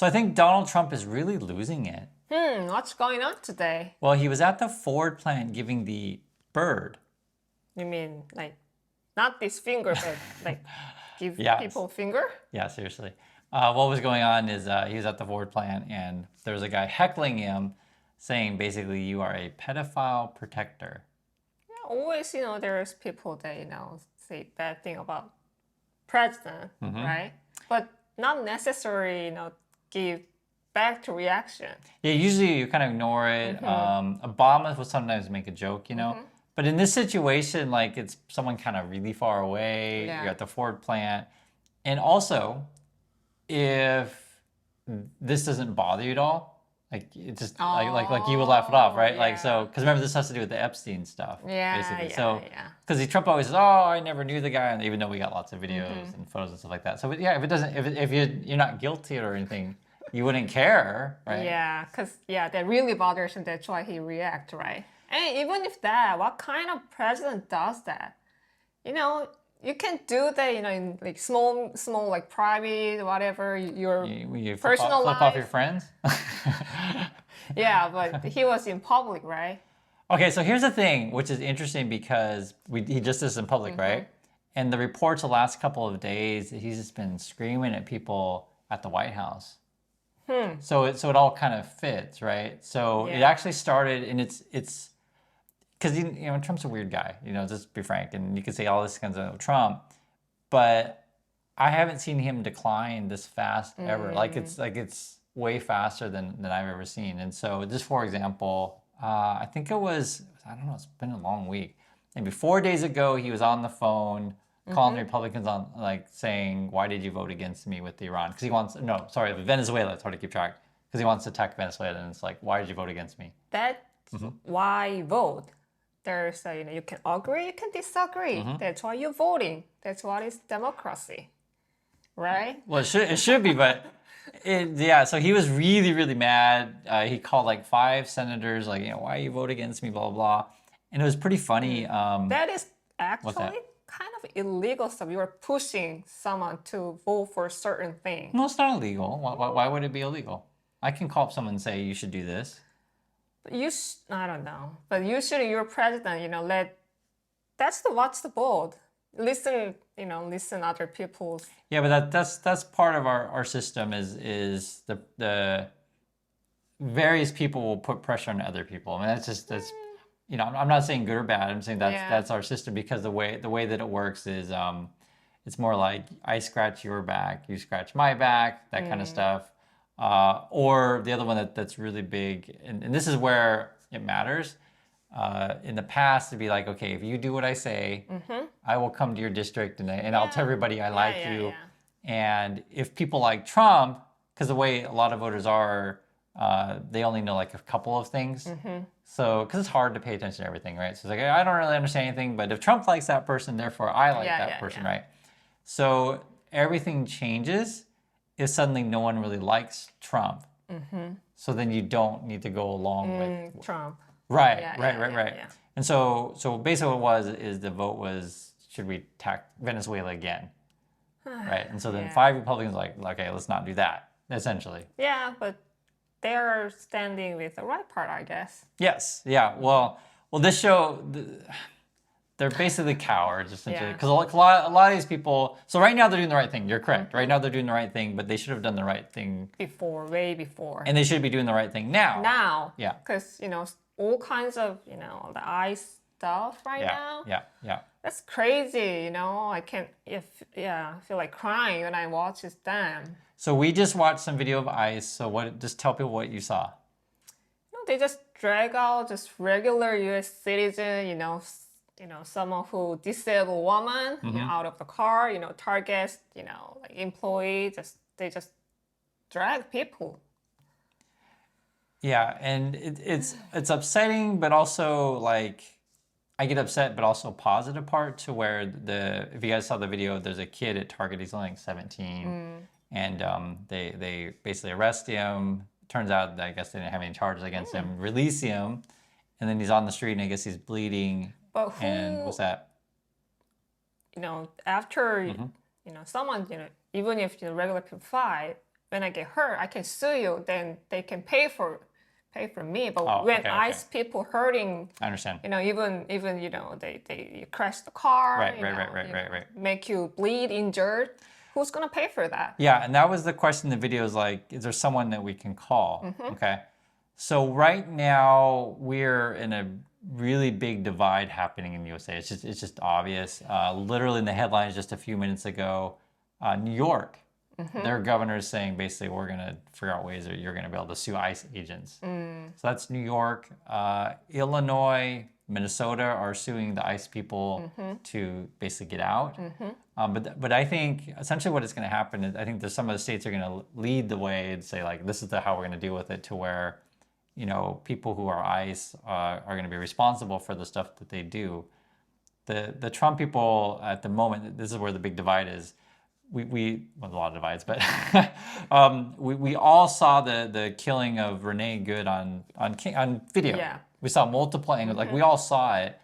So I think Donald Trump is really losing it. What's going on today? Well, he was at the Ford plant giving the bird. You mean like not this finger, but like give Yes. people finger? Yeah, seriously. What was going on is he was at the Ford plant and there was a guy heckling him saying basically you are a pedophile protector. Yeah, always, there's people that, say bad thing about president, right? But not necessarily, give back to reaction. Yeah, usually you kind of ignore it. Obama would sometimes make a joke, But in this situation, like it's someone kind of really far away. Yeah. You're at the Ford plant. And also, if this doesn't bother you at all, like it just like you would laugh it off, right? Like so, because remember this has to do with the Epstein stuff, basically. So because Trump always says, "Oh, I never knew the guy," and even though we got lots of videos and photos and stuff like that. So yeah, if it doesn't, if you're not guilty or anything, you wouldn't care, right? Yeah, because that really bothers him. That's why he reacts, right? And even if that, what kind of president does that? You can do that, in like small, like private, whatever, your You personal flip life. off your friends. Yeah, but he was in public, right? Okay, so here's the thing, which is interesting because he just is in public, right? And the reports the last couple of days, he's just been screaming at people at the White House. So it all kind of fits, right? So it actually started, and it's because Trump's a weird guy, just be frank, and you could say all this kinds of Trump, but I haven't seen him decline this fast ever. Like it's way faster than I've ever seen. And so just for example, I think it was, I don't know, it's been a long week. Maybe 4 days ago, he was on the phone calling the Republicans on, like saying, why did you vote against me with Iran? Because he wants, no, sorry, Venezuela, it's hard to keep track. Because he wants to attack Venezuela, and it's like, why did you vote against me? That's why you vote. There's, you can agree, you can disagree. That's why you're voting. That's what is democracy, right? Well, it should be, but so he was really, really mad. He called like 5 senators, like, why you vote against me, blah, blah, blah. And it was pretty funny. That is actually kind of illegal stuff. You are pushing someone to vote for a certain thing. No, it's not illegal. Why would it be illegal? I can call up someone and say, you should do this. But I don't know. But usually you're president, what's the vote. Listen other people's. Yeah, but that's part of our system is the various people will put pressure on other people. I mean, that's I'm not saying good or bad. I'm saying that's our system, because the way that it works is it's more like I scratch your back, you scratch my back, that kind of stuff. Or the other one that's really big, and this is where it matters. In the past, it'd be like, okay, if you do what I say, I will come to your district and I'll tell everybody I like you. Yeah. And if people like Trump, because the way a lot of voters are, they only know like a couple of things. So, because it's hard to pay attention to everything, right? So it's like, I don't really understand anything, but if Trump likes that person, therefore I like that person, right? So everything changes if suddenly no one really likes Trump. So then you don't need to go along with Trump. Right. Yeah. And so basically what it was the vote was, should we attack Venezuela again? Right. And so then 5 Republicans like, okay, let's not do that, essentially. Yeah, but they're standing with the right part, I guess. Yes. Yeah. Well, this show, they're basically cowards, essentially. Because a lot of these people, so right now they're doing the right thing. You're correct. Right now they're doing the right thing, but they should have done the right thing way before. And they should be doing the right thing now. Now. Yeah. Because, all kinds of, the ICE stuff now. Yeah. That's crazy, I feel like crying when I watch this damn. So we just watched some video of ICE. So just tell people what you saw. They just drag out just regular U.S. citizen, someone who disabled woman, out of the car, targets, like employee, they just drag people. Yeah, and it's upsetting, but also like I get upset, but also positive part to where if you guys saw the video, there's a kid at Target. He's only like 17, and they basically arrest him. Turns out that I guess they didn't have any charges against him. Release him, and then he's on the street, and I guess he's bleeding. But who? And what's that? After someone even if regular people fight, when I get hurt, I can sue you. Then they can pay for me. But Oh, when okay, ICE people hurting, I understand. even they you crash the car, Right. make you bleed, injured. Who's gonna pay for that? Yeah, and that was the question in the video is like, is there someone that we can call? Okay. So right now we're in a really big divide happening in the USA. It's just obvious. Literally in the headlines just a few minutes ago, New York, their governor is saying basically we're gonna figure out ways that you're gonna be able to sue ICE agents. So that's New York, Illinois, Minnesota are suing the ICE people to basically get out. But I think essentially what is going to happen is I think there's some of the states are going to lead the way and say like this is how we're going to deal with it to where people who are ICE are going to be responsible for the stuff that they do. The Trump people at the moment, this is where the big divide is. We well, a lot of divides, but we all saw the killing of Renee Good on video. Yeah. We saw multiple angles, like we all saw it.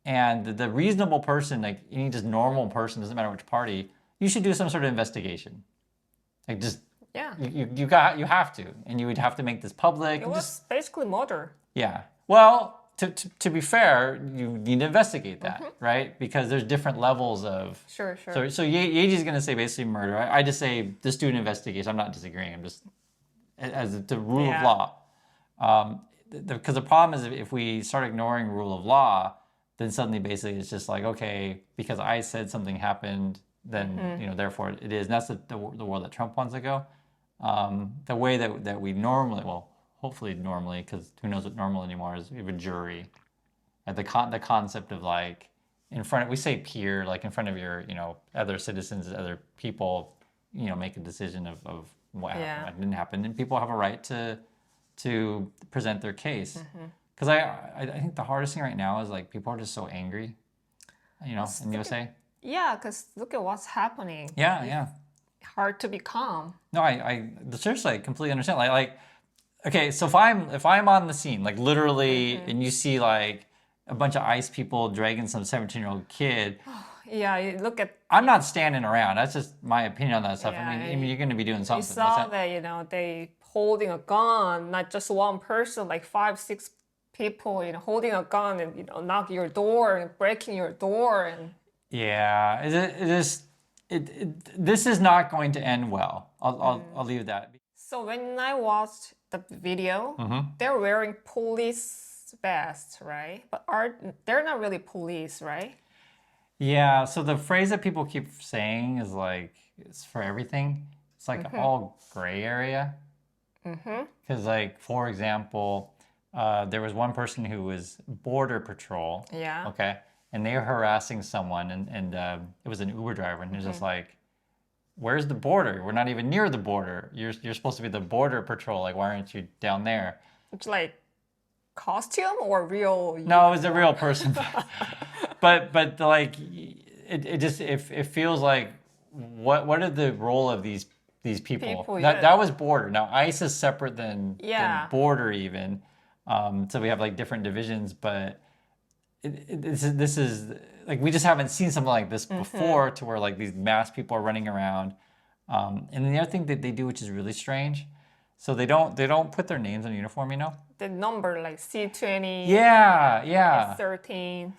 And the reasonable person, like any just normal person, doesn't matter which party, you should do some sort of investigation. Like just you have to, and you would have to make this public. It was basically murder. Yeah. Well, to be fair, you need to investigate that, right? Because there's different levels of. Sure. So Yeji's going to say basically murder. I just say just do an investigation. I'm not disagreeing. I'm just as the rule of law. Because the problem is if we start ignoring rule of law, then suddenly basically it's just like, okay, because I said something happened, then therefore it is. And that's the world that Trump wants to go. The way that we normally, well, hopefully normally, because who knows what normal anymore is, we have a jury. The concept of like in front of, we say peer, like in front of your other citizens, other people, make a decision of what happened, what didn't happen, and people have a right to present their case. Because I think the hardest thing right now is like people are just so angry, in the USA. Yeah, because look at what's happening. Yeah. Hard to be calm. No, I seriously I completely understand. Like, okay, so if I'm on the scene, like literally, and you see like a bunch of ICE people dragging some 17-year-old kid. Yeah, you look at. I'm not standing around. That's just my opinion on that stuff. Yeah, I mean, you're going to be doing something. You saw that they holding a gun, not just one person, like 5, 6 people, holding a gun and knock your door and breaking your door and. Yeah, this is not going to end well. I'll leave that. So when I watched the video, they're wearing police vests, right? But they're not really police, right? Yeah. So the phrase that people keep saying is like it's for everything. It's like all gray area. Because like for example. There was one person who was border patrol. Yeah. Okay. And they were harassing someone, and it was an Uber driver, and he was just like, "Where's the border? We're not even near the border. You're supposed to be the border patrol. Like, why aren't you down there?" It's like costume or real? No, it was a real person. but like it feels like what are the role of these people? That was border. Now ICE is separate than border even. So we have like different divisions, but this is like we just haven't seen something like this before, to where like these mass people are running around. And then the other thing that they do, which is really strange, so they don't put their names on uniform, The number like C20. Yeah. S13.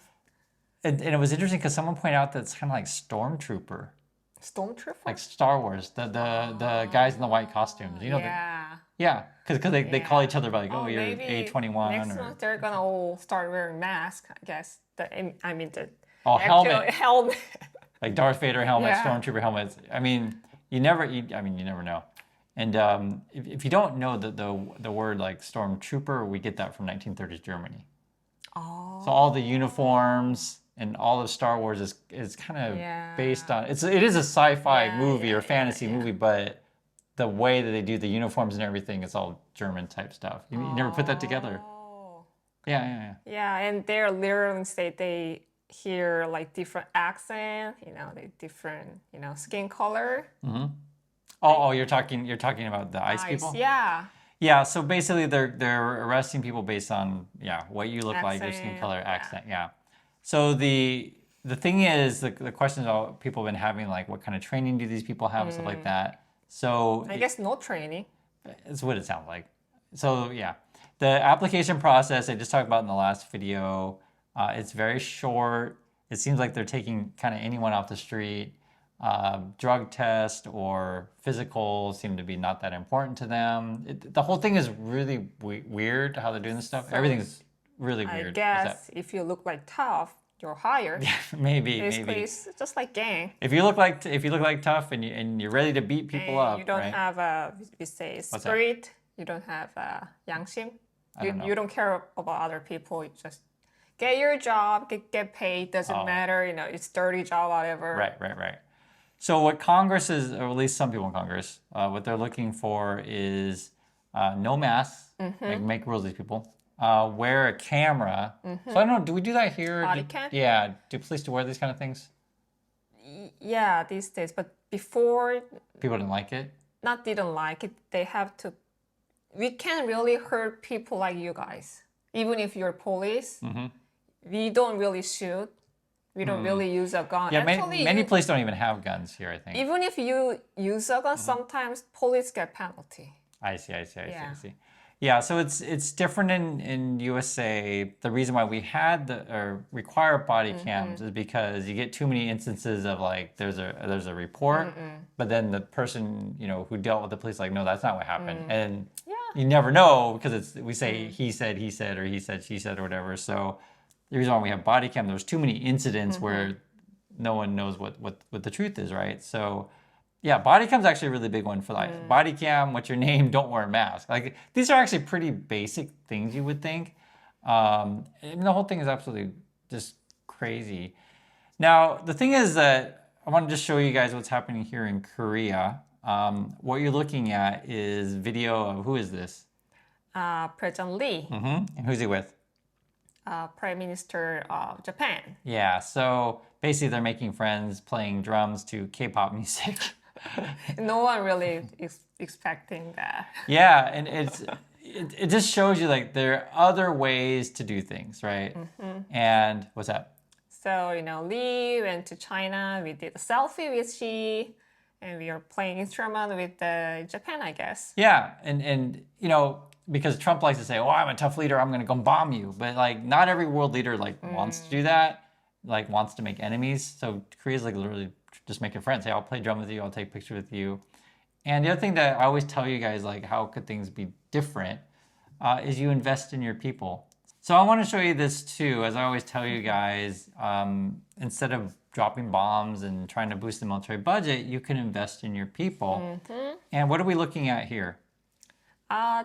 And it was interesting because someone pointed out that it's kind of like stormtrooper. Stormtrooper? Like Star Wars, the guys in the white costumes, Yeah, because they call each other like, you're A21. Next month they're gonna all start wearing masks, I guess. Helmet. Like Darth Vader helmet, Stormtrooper helmets. I mean, you never know. And if you don't know the word like Stormtrooper, we get that from 1930s Germany. Oh. So all the uniforms and all of Star Wars is kind of based on it is a sci-fi movie or fantasy movie, but the way that they do the uniforms and everything, it's all German type stuff. You never put that together. Yeah. Yeah, and they're literally say they hear like different accent, they different, skin color. Oh, you're talking about the ICE people? Yeah. Yeah, so basically they're arresting people based on what you look like, your skin color, accent, So the thing is, the questions people have been having, like what kind of training do these people have and stuff like that. So I guess no training. it's what it sounds like. So yeah, the application process I just talked about in the last video, it's very short. It seems like they're taking kind of anyone off the street. Drug test or physical seem to be not that important to them. The whole thing is really weird how they're doing this stuff. So Everything's really weird. I guess if you look like tough, you're hired. maybe. It's just like gang. If you look like tough and you're ready to beat people And up, you don't right? have we say spirit. You don't have 양심. You don't care about other people. You just get your job, get paid. Doesn't matter. You know, it's dirty job, whatever. Right. So what Congress is, or at least some people in Congress, what they're looking for is no masks, like make rules these people. Wear a camera. So I don't know, do we do that here? Body cam? Yeah. Do police wear these kind of things? Yeah, these days. But before, People didn't like it? didn't like it. They have to. We can't really hurt people like you guys. Even if you're police, we don't really shoot. We don't really use a gun. Yeah, Actually, many police don't even have guns here, I think. even if you use a gun, sometimes police get penalty. I see. Yeah, so it's different in USA. The reason why we had or require body cams is because you get too many instances of like there's a report, but then the person who dealt with the police like no, that's not what happened, and you never know because we say he said, or he said, she said, or whatever. So the reason why we have body cam, there's too many incidents where no one knows what the truth is, right? So. Yeah, body cam's actually a really big one for life. Body cam, what's your name, don't wear a mask. Like these are actually pretty basic things you would think. And the whole thing is absolutely just crazy. Now, the thing is that I want to just show you guys what's happening here in Korea. What you're looking at is video of, who is this? President Lee, And who's he with? Prime Minister of Japan. Yeah, so basically they're making friends playing drums to K-pop music. No one really is expecting that. Yeah, and it just shows you like there are other ways to do things, right? And what's that? So Lee went to China. We did a selfie with she, and we are playing instrument with Japan, I guess. Yeah, and because Trump likes to say, "Oh, I'm a tough leader. I'm going to go bomb you," but like not every world leader wants to do that. Like wants to make enemies. So Korea's like literally just making friends. Hey, I'll play drum with you. I'll take pictures with you. And the other thing that I always tell you guys, like how could things be different, is you invest in your people. So I want to show you this too. As I always tell you guys, instead of dropping bombs and trying to boost the military budget, you can invest in your people. And what are we looking at here?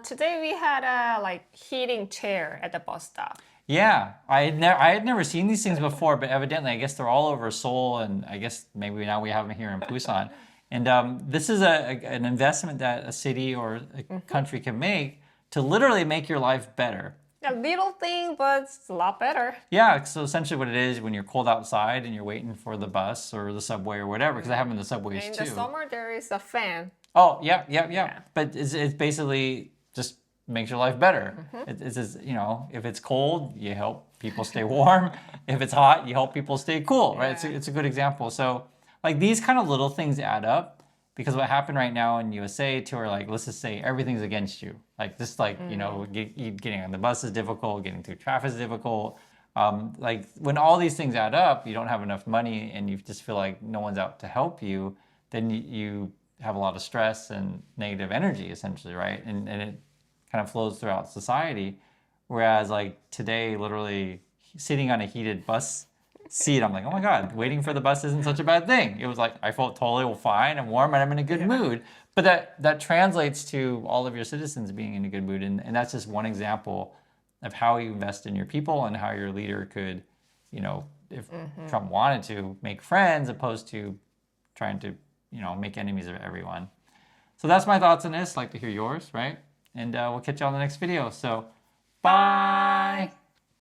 Today we had a heating chair at the bus stop. Yeah, I had never seen these things before, but evidently I guess they're all over Seoul, and I guess maybe now we have them here in Busan. And this is an investment that a city or a country can make to literally make your life better. A little thing, but it's a lot better. Yeah, so essentially what it is when you're cold outside and you're waiting for the bus or the subway or whatever, because I have them in the subways too. In the summer, there is a fan. Oh, yeah. But it's basically just makes your life better. It's just, if it's cold, you help people stay warm. If it's hot, you help people stay cool, right? It's a good example. So like these kind of little things add up, because what happened right now in USA too are like, let's just say everything's against you. Like just like, getting on the bus is difficult, getting through traffic is difficult. Like when all these things add up, you don't have enough money and you just feel like no one's out to help you, then you have a lot of stress and negative energy essentially, right? And it kind of flows throughout society. Whereas like today, literally sitting on a heated bus seat, I'm like, oh my God, waiting for the bus isn't such a bad thing. It was like, I felt totally fine and warm and I'm in a good mood. But that translates to all of your citizens being in a good mood. And that's just one example of how you invest in your people and how your leader could, if Trump wanted to, make friends opposed to trying to, make enemies of everyone. So that's my thoughts on this. I'd like to hear yours, right? And we'll catch you on the next video. So, bye.